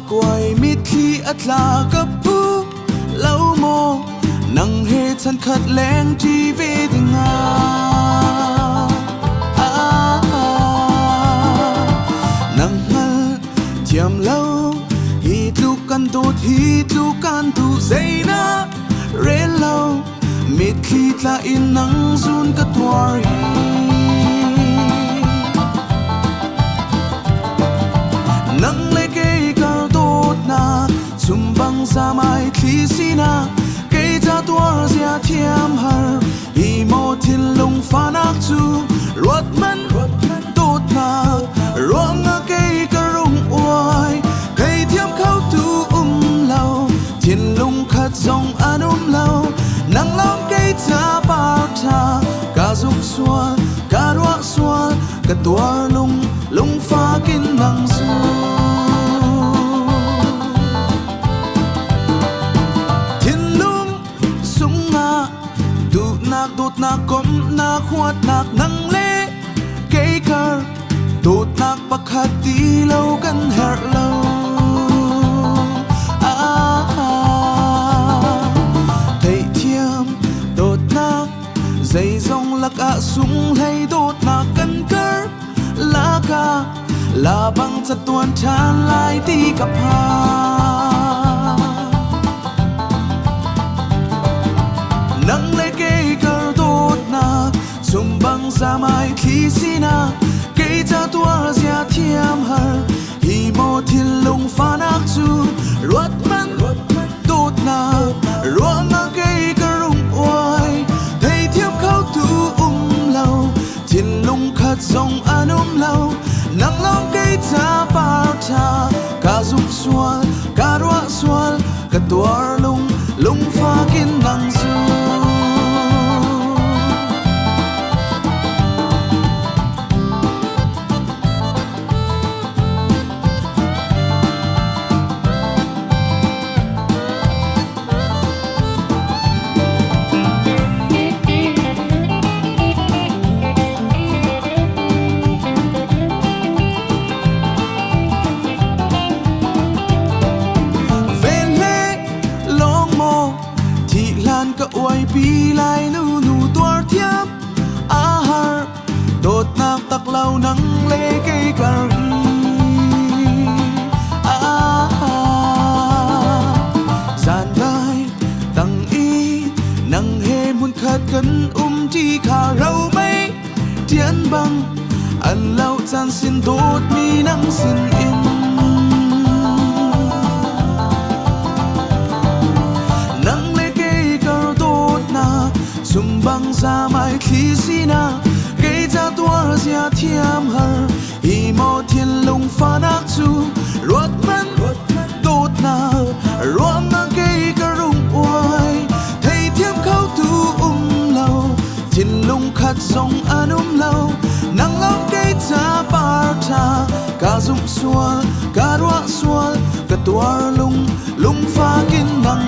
quay mít khi ắt là cấp pu lâu mô nang he chân khát leng chi về tình nang hal tiam lâu hi tu kan tu dây na re lâu mít khi ta in nang zun ka tuari nang le ke kar tot na zum bang sa mai khi sina ke ta tuar zia thiam har hi mo thin lung pha nak chu rot man tot na rong a ke karung oai ke thiam khau tu lau thin lung khat zong anum lau nang long ke ta par tha ka zum sual ka ro sual ka tuar lung pha kin nang zu đột nạc kom nạc huat nạc nang le cây car đột nạc bạc hạt tí lâu căn her lâu thầy thiam đột nạc dây dòng lạc ạ sung hay đột nạc căn cỡ lá ca là băng chặt tuan chan lại tí cặp hà nang le cây car zum bang sa mai khi sina ke ta tua zia thiam har hi mo thin lung pha nak chu ruat man tot na ruang a ke karung oai thei thiam khau tu lau thin lung khat zong anum lau nang long ke ta par tha ka zum sual ka ro sual ka tuar lung pha kin nang zu oi pi lai nu tuar thiam har đột nạc tak lau nang le cây kar gian lai tang y nang he mun khat kan chi kha rau mai tian bang an lau chan sin đột mi nang sin in zum bang sa mai khi sina ke ta tuar zia thiam har hi mo thiên lung pha nak chu rot man tot na rom na ke karung oai thei thiam khau tu lau thiên lung khat zong anum lau nang long ke ta par tha ka zum sual ka ro sual ka tuar lung pha kin nang